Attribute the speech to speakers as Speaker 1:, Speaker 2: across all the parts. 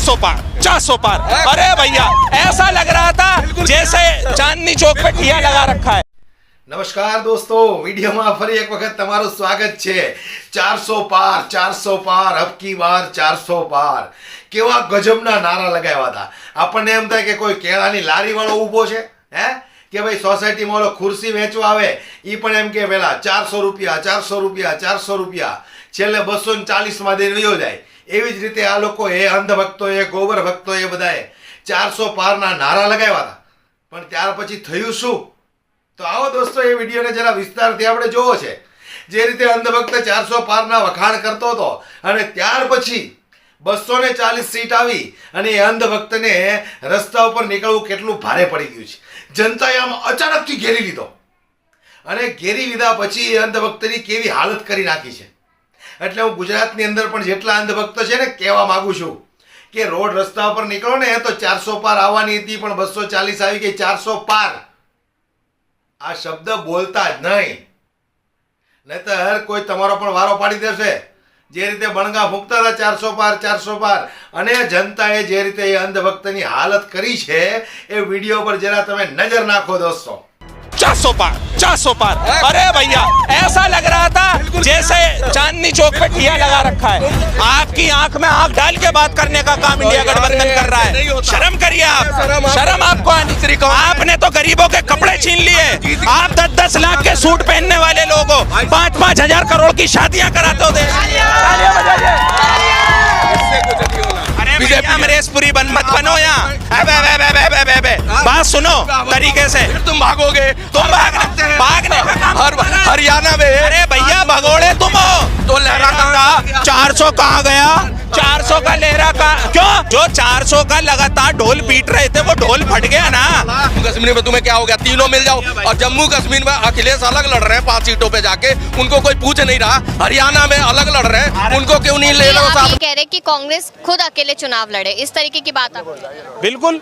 Speaker 1: 400 पार 400 पार। अरे भैया ऐसा लग रहा था जैसे चांदनी चौक पे ठिया लगा रखा है।
Speaker 2: નમસ્કાર દોસ્તો, વિડીયોમાં ફરી એક વખત તમારું સ્વાગત છે। 400 પાર 400 પાર અબકી બાર 400 પાર કેવા ગજબના નારા લગાવ્યા હતા। આપણને એમ થાય કે કોઈ કેળાની લારી વાળો ઊભો છે હે કે ભાઈ સોસાયટીમાં ઓલો ખુરશી વેચવા આવે ઈ પણ એમ કે પેલા 400 રૂપિયા 400 રૂપિયા 400 રૂપિયા છેલ્લે 240 માં દઈને વયો જાય। એવી જ રીતે આ લોકોએ અંધભક્તોએ ગોબર ભક્તોએ બધાએ 400 પારના નારા લગાવ્યા હતા। પણ ત્યાર પછી થયું શું? તો આવો દોસ્તો એ વિડીયોને જરા વિસ્તારથી આપણે જોવો છે। જે રીતે અંધભક્ત 400 પારના વખાણ કરતો હતો અને ત્યાર પછી 240 સીટ આવી અને એ અંધભક્તને રસ્તા ઉપર નીકળવું કેટલું ભારે પડી ગયું છે। જનતાએ આમ અચાનકથી ઘેરી લીધો અને ઘેરી લીધા પછી એ અંધભક્તની કેવી હાલત કરી નાખી છે। એટલે હું ગુજરાતની અંદર પણ જેટલા અંધભક્તો છે ને કહેવા માંગુ છું કે રોડ રસ્તા ઉપર નીકળો ને તો 400 પાર આવવાની હતી પણ 240 આવી ગઈ। 400 પાર આ શબ્દ બોલતા જ નહીં, નહીતર કોઈ તમારો પણ વારો પાડી દેશે। જે રીતે બણગા ફૂંકતા હતા 400 પાર 400 પાર અને જનતાએ જે રીતે એ અંધભક્તની હાલત કરી છે એ વિડીયો પર જરા તમે નજર નાખો દોસ્તો।
Speaker 1: 400 पार 400 पार। अरे भैया ऐसा लग रहा था जैसे चांदनी चौक पे ठिया लगा रखा है। आपकी आंख में आंख डाल के बात करने का काम इंडिया गठबंधन कर रहा है। शर्म करिए आप, शर्म आपको आनी चाहिए। आपने तो गरीबों के कपड़े छीन लिए। आप 10-10 लाख के सूट पहनने वाले लोगों 5-5 हजार करोड़ की शादियां कराते हो। अमरेशपुरी मत बनो यहाँ। बात सुनो तरीके से,
Speaker 3: तुम भागोगे,
Speaker 1: तुम भागने
Speaker 3: हरियाणा में।
Speaker 1: अरे भैया भगोड़े तुम हो
Speaker 3: तो लहरा कहाँ?
Speaker 1: 400 कहाँ गया? 400 का लहरा का क्यों? जो 400 का लगातार ढोल पीट रहे थे वो ढोल फट गया ना।
Speaker 3: कश्मीर में तुम्हें क्या हो गया? तीनों मिल जाओ। और जम्मू कश्मीर में अखिलेश अलग लड़ रहे हैं 5 सीटों पे जाके, उनको कोई पूछ नहीं रहा। हरियाणा में अलग लड़ रहे हैं, उनको क्यों नहीं ले लो साथ?
Speaker 4: कह रहे कि कांग्रेस खुद अकेले चुनाव लड़े, इस तरीके की बात आप
Speaker 1: बिल्कुल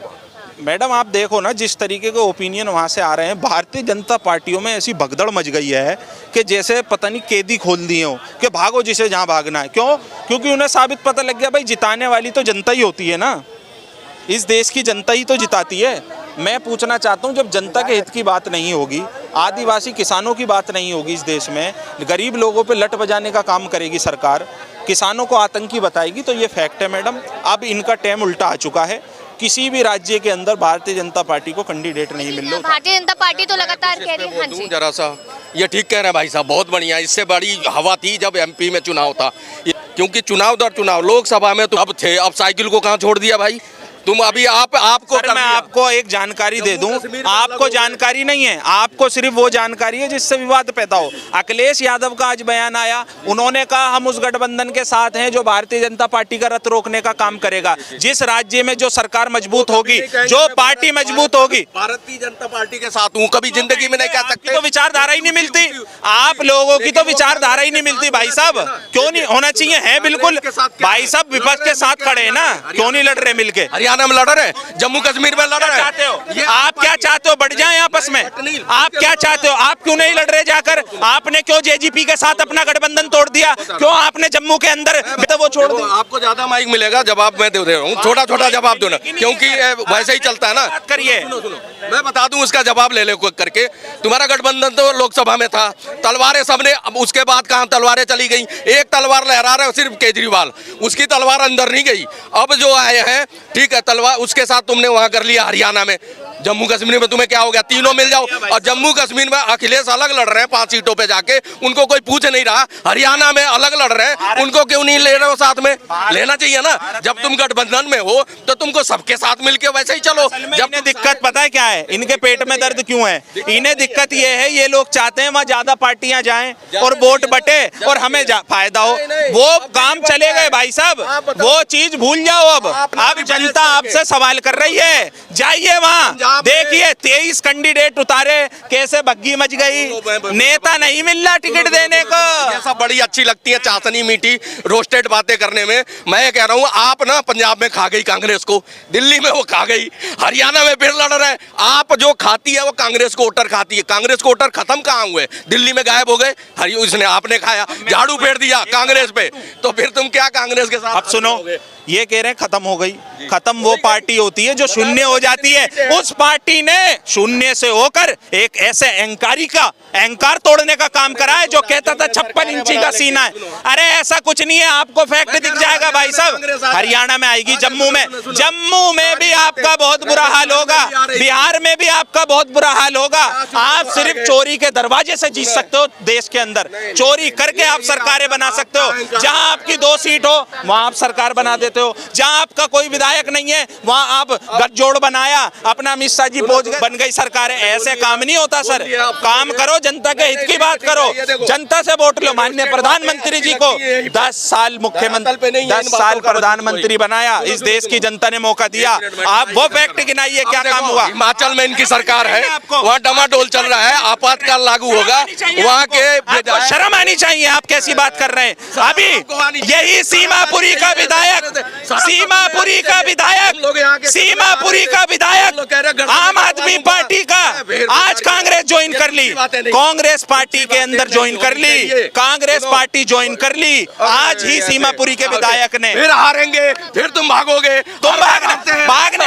Speaker 1: मैडम, आप देखो ना जिस तरीके के ओपिनियन वहाँ से आ रहे हैं। भारतीय जनता पार्टियों में ऐसी भगदड़ मच गई है कि जैसे पता नहीं कैदी खोल दिए हो कि भागो जिसे जहाँ भागना है। क्यों? क्योंकि उन्हें साबित पता लग गया भाई जिताने वाली तो जनता ही होती है ना। इस देश की जनता ही तो जिताती है। मैं पूछना चाहता हूँ, जब जनता के हित की बात नहीं होगी, आदिवासी किसानों की बात नहीं होगी इस देश में, गरीब लोगों पर लट बजाने का काम करेगी सरकार, किसानों को आतंकी बताएगी, तो ये फैक्ट है मैडम। अब इनका टाइम उल्टा आ चुका है। किसी भी राज्य के अंदर भारतीय जनता पार्टी को कैंडिडेट नहीं मिल रहा।
Speaker 4: भारतीय जनता पार्टी तो लगातार कह रही है। हाँ जी,
Speaker 3: जरा सा ये ठीक कह रहे हैं भाई साहब, बहुत बढ़िया। इससे बड़ी हवा थी जब एमपी में चुनाव था, क्योंकि चुनाव दर चुनाव लोकसभा में तो अब थे, अब साइकिल को कहाँ छोड़ दिया भाई तुम? अभी आपको
Speaker 1: मैं आपको एक जानकारी दे दूं, आपको जानकारी नहीं है, आपको सिर्फ वो जानकारी है जिससे विवाद पैदा हो। अखिलेश यादव का आज बयान आया, उन्होंने कहा हम उस गठबंधन के साथ हैं जो भारतीय जनता पार्टी का रथ रोकने का काम करेगा। जिस राज्य में जो सरकार मजबूत होगी, जो पार्टी मजबूत होगी,
Speaker 3: भारतीय जनता पार्टी के साथ हूँ, कभी जिंदगी में नहीं कह सकते।
Speaker 1: तो विचारधारा ही नहीं मिलती आप लोगों की, तो विचारधारा ही नहीं मिलती भाई साहब। क्यों नहीं होना चाहिए? है बिल्कुल भाई साहब, विपक्ष के साथ खड़े हैं ना, क्यों नहीं लड़ रहे मिलके?
Speaker 3: हरियाणा में लड़ रहे, जम्मू कश्मीर में लड़ रहे।
Speaker 1: आप क्या चाहते हो? बढ़ जाएं आपस में? आप क्या चाहते हो? आप क्यों नहीं लड़ रहे जाकर? आपने क्यों जेजीपी के साथ अपना गठबंधन तोड़ दिया? क्यों आपने जम्मू के अंदर तो वो छोड़ दिया?
Speaker 3: आपको ज्यादा माइक मिलेगा, जवाब मैं दे रहा हूँ, छोटा छोटा जवाब दो ना, क्योंकि वैसे ही चलता है ना।
Speaker 1: करिए,
Speaker 3: मैं बता दूं, उसका जवाब ले ले करके। तुम्हारा गठबंधन तो लोकसभा में था, तलवारें सबने, उसके बाद कहां तलवारें चली गई? एक तलवार लहरा रहे सिर्फ केजरीवाल, उसकी तलवार अंदर नहीं गई। अब जो आए हैं, ठीक है, तलवार उसके साथ तुमने वहां कर लिया हरियाणा में। जम्मू कश्मीर में तुम्हें क्या हो गया? तीनों मिल जाओ। और जम्मू कश्मीर में अखिलेश अलग लड़ रहे हैं 5 सीटों पे जाके, उनको कोई पूछ नहीं रहा। हरियाणा में अलग लड़ रहे हैं, उनको क्यों नहीं ले रहे हो साथ में? लेना चाहिए ना। जब तुम गठबंधन में हो तो तुमको सबके साथ मिलके वैसे ही चलो।
Speaker 1: जब इन्हें दिक्कत पता है क्या है? इनके पेट में दर्द क्यों है? इन्हें दिक्कत ये है, ये लोग चाहते हैं वहाँ ज्यादा पार्टियां जाएं और वोट बटे और हमें फायदा हो। वो काम चले गए भाई साहब, वो चीज भूल जाओ। अब जनता आपसे सवाल कर रही है, जाइए वहाँ, देखिए 23 कैंडिडेट उतारे, कैसे बग्गी मच गई, नेता नहीं मिल रहा टिकट देने को।
Speaker 3: ये सब बड़ी अच्छी लगती है चाशनी मीठी रोस्टेड बातें करने में। मैं कह रहा हूँ आप ना पंजाब में खा गई कांग्रेस को, दिल्ली में वो खा गई, हरियाणा में फिर लड़ रहे हैं। आप जो खाती है वो कांग्रेस को वोटर खाती है। कांग्रेस को वोटर खत्म कहाँ हुए? दिल्ली में गायब हो गए, उसने आपने खाया, झाड़ू फेर दिया कांग्रेस पे, तो फिर तुम क्या कांग्रेस के साथ?
Speaker 1: अब सुनो, ये कह रहे हैं खत्म हो गई। खत्म वो पार्टी होती है जो शून्य हो जाती है। उस पार्टी ने शून्य से होकर एक ऐसे अहंकार तोड़ने का काम करा है जो कहता था 56 इंची का सीना है। अरे ऐसा कुछ नहीं है, आपको फैक्ट दिख जाएगा भाई साहब। हरियाणा में आएगी, जम्मू में भी आपका बहुत बुरा हाल होगा, बिहार में भी आपका बहुत बुरा हाल होगा। आप सिर्फ चोरी के दरवाजे से जीत सकते हो देश के अंदर, चोरी करके आप सरकारें बना सकते हो। जहां आपकी 2 सीट हो वहां आप सरकार बना देते हो, जहां आपका कोई विधायक नहीं है वहां आप गठजोड़ बनाया, अपना अमित शाह जी पहुंच गए, बन गई सरकार। ऐसे काम नहीं होता सर। काम करो, जनता के हित की बात करो, जनता से वोट लो। माननीय प्रधानमंत्री जी को 10 साल मुख्यमंत्री, 10 साल प्रधानमंत्री बनाया, इस देश की जनता ने मौका दिया। आप वो फैक्ट गिनाइए क्या काम हुआ।
Speaker 3: हिमाचल में इनकी सरकार है, वहाँ डमाडोल चल रहा है, आपातकाल लागू होगा, वहाँ के
Speaker 1: शर्म आनी चाहिए। आप कैसी बात कर रहे हैं? अभी यही सीमापुरी का विधायक आम आदमी पार्टी का आज कांग्रेस ज्वाइन कर ली, कांग्रेस पार्टी के अंदर ज्वाइन कर ली, कांग्रेस पार्टी ज्वाइन कर ली आज ही सीमापुरी के विधायक ने।
Speaker 3: फिर हारेंगे, फिर तुम भागोगे, तुम भागने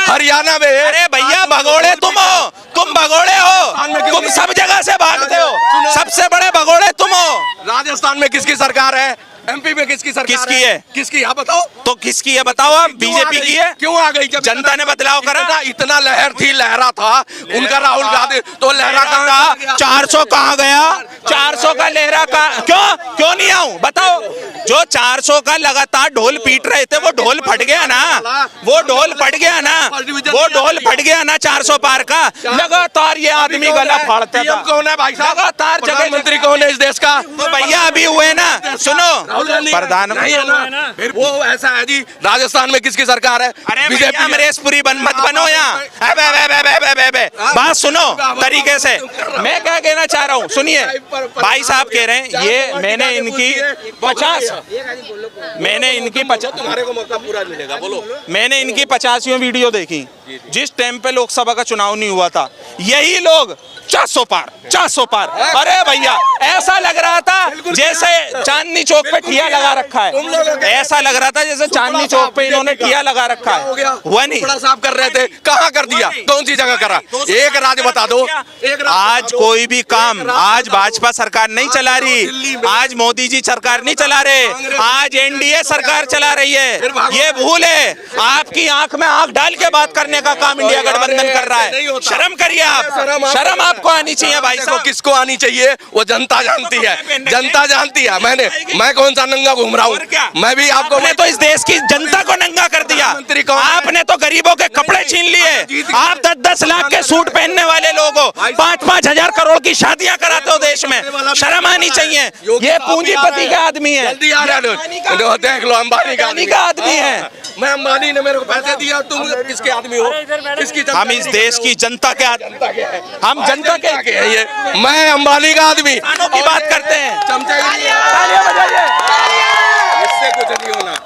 Speaker 3: हरियाणा में।
Speaker 1: अरे भैया भगोड़े तुम हो, तुम भगोड़े हो, तुम सब जगह से भागते हो, सबसे बड़े भगोड़े तुम हो।
Speaker 3: राजस्थान में किसकी सरकार है? एमपी में किसकी सरकार
Speaker 1: किसकी है?
Speaker 3: किसकी? आप बताओ
Speaker 1: तो किसकी है बताओ। आप बीजेपी की है।
Speaker 3: क्यों आ गई? जब
Speaker 1: जनता ने बदलाव करा,
Speaker 3: इतना लहर थी, लहरा था उनका राहुल गांधी, तो लहरा कहाँ?
Speaker 1: 400 कहाँ गया? 400 का लहरा का क्यों नहीं आऊं बताओ। जो 400 का लगातार ढोल पीट रहे थे वो ढोल फट गया ना, वो ढोल फट गया ना, वो ढोल फट गया ना 400 पार का। लगातार ये आदमी गला फाड़ता था।
Speaker 3: कौन है भाई साहब?
Speaker 1: लगातार
Speaker 3: प्रधानमंत्री कौन है इस देश का?
Speaker 1: तो भैया अभी हुए ना, सुनो प्रधानमंत्री
Speaker 3: फिर वो ऐसा है जी। राजस्थान में किसकी सरकार है?
Speaker 1: अरे बीजेपी। अमरेशपुरी मत बनो यहाँ। बात सुनो तरीके से, मैं क्या कहना चाह रहा हूँ सुनिए। भाई साहब कह रहे हैं ये मैंने इनकी 50
Speaker 3: तुम्हारे को मौका पूरा मिलेगा, बोलो।
Speaker 1: मैंने इनकी 50वीं वीडियो देखी। जिस टाइम पे लोकसभा का चुनाव नहीं हुआ था, यही लोग 400 पार। अरे भैया ऐसा लग रहा था जैसे चांदनी चौक पे ठिया लगा रखा है, ऐसा लग रहा था जैसे चांदनी चौक पे इन्होंने ठिया लगा रखा है। हुआ नहीं,
Speaker 3: बड़ा साफ कर रहे थे, कहाँ कर दिया? कौन सी जगह करा? एक राज्य बता दो।
Speaker 1: आज कोई भी काम, आज भाजपा सरकार नहीं चला रही, आज मोदी जी सरकार नहीं चला रहे, आज एनडीए सरकार चला रही है। ये भूल है। आपकी आंख में आंख डाल के बात करने का काम इंडिया गठबंधन कर रहा है। शर्म करिए आप, शर्म आपको आनी चाहिए भाई साहब।
Speaker 3: किसको आनी चाहिए वो जनता जानती है, जनता जानती है। मैं कौन सा नंगा घूम रहा हूँ? मैं भी आपको
Speaker 1: तो इस देश की जनता को नंगा कर दिया। आपने तो गरीबों के कपड़े छीन लिए। आप 10-10 लाख के सूट पहनने वाले लोग हो, 5-5 हजार करोड़ की शादियां कराते हो देश में। शर्म आनी चाहिए। ये पूंजीपति का आदमी है,
Speaker 3: जल्दी आ रहे हो, देख लो अंबानी का आदमी
Speaker 1: है।
Speaker 3: मैं अंबानी ने मेरे को पैसे दिया, तुम किसके आदमी हो? किसकी?
Speaker 1: हम इस देश की जनता के आदमी, हम जनता के
Speaker 3: है ये। मैं अंबानी का आदमी
Speaker 1: की बात करते हैं।
Speaker 3: तालियां बजाइए।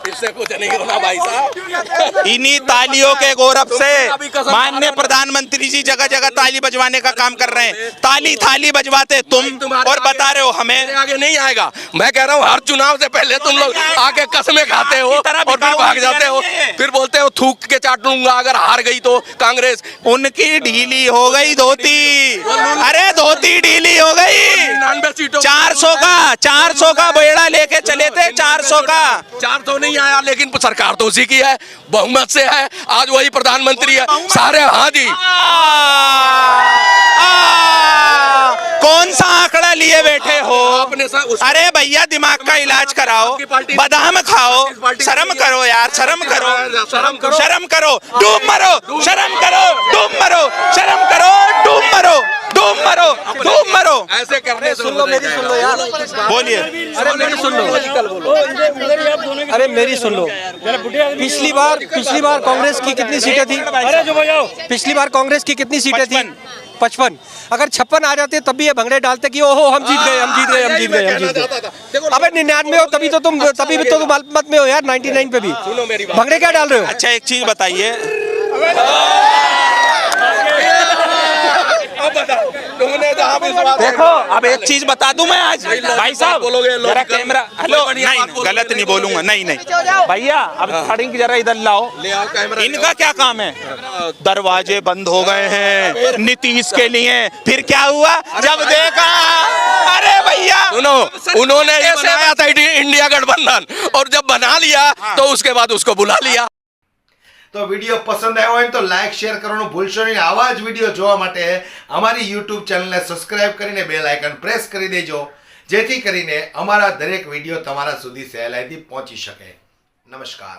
Speaker 3: इससे कुछ नहीं होना भाई साहब।
Speaker 1: इन्हीं तालियों के गौरव से माननीय प्रधानमंत्री जी जगह जगह ताली बजवाने का काम कर रहे हैं। थाली बजवाते तुम और बता रहे हो हमें
Speaker 3: आगे नहीं आएगा। मैं कह रहा हूँ हर चुनाव से पहले तुम लोग आके कसमें खाते हो और फिर भाग जाते हो, फिर बोलते हो थूक के चाट लूंगा अगर हार गई तो कांग्रेस।
Speaker 1: उनकी ढीली हो गई धोती, अरे धोती ढीली हो गई। 400 का बेड़ा लेके चले थे, 400 का।
Speaker 3: 400 नहीं आया, लेकिन सरकार तो उसी की है, बहुमत से है। आज वही प्रधानमंत्री है सारे। हाँ जी,
Speaker 1: कौन सा आंकड़ा लिए बैठे हो? अरे भैया दिमाग का इलाज कराओ, बादाम खाओ। शर्म करो यार, शर्म करो, डूब मरो, शर्म करो, डूब मरो, शर्म करो, डूब मरो, तुम मरो, तुम मरो।
Speaker 3: ऐसे करने से
Speaker 5: सुन लो मेरी, सुन लो यार,
Speaker 1: बोलिए।
Speaker 5: अरे मेरी सुन लो, अरे मेरी सुन लो। पिछली बार कांग्रेस की कितनी सीटें थी? पिछली बार कांग्रेस की कितनी सीटें थी? 55। अगर 56 आ जाते तब भी ये भंगड़े डालते कि ओहो हम जीत गए, हम जीत गए, हम जीत गए, हम जीत गए। अबे 99 हो तभी तो तुम अल्पमत में हो यार, 99 पे भी भंगड़े क्या डाल रहे हो?
Speaker 1: अच्छा एक चीज बताइए,
Speaker 3: तुमने जहाँ विश्वास
Speaker 1: देखो अब एक चीज बता दूं मैं आज, भाई साहब
Speaker 3: बोलोगे, लोग
Speaker 1: जरा
Speaker 3: गलत-
Speaker 1: कैमरा,
Speaker 3: कोई
Speaker 1: हेलो,
Speaker 3: बढ़िया बात
Speaker 1: नहीं
Speaker 3: बोलोगे।
Speaker 1: गलत नहीं बोलूंगा, नहीं भैया अब खड़ी जरा इधर लाओ।
Speaker 3: ले आओ कैमरा,
Speaker 1: इनका क्या काम है? दरवाजे बंद हो गए हैं नीतीश के लिए, फिर क्या हुआ जब देखा? अरे भैया
Speaker 3: सुनो, उन्होंने ये बनाया था इंडिया गठबंधन, और जब बना लिया तो उसके बाद उसको बुला लिया।
Speaker 2: તો વિડીયો પસંદ આવ્યો હોય તો લાઈક શેર કરવાનું ભૂલશો નહીં। આવા જ વિડીયો જોવા માટે અમારી YouTube ચેનલને સબસ્ક્રાઇબ કરીને બેલ આઇકન પ્રેસ કરી દેજો, જેથી કરીને અમારા દરેક વિડીયો તમારા સુધી સહેલાઈથી પહોંચી શકે। નમસ્કાર।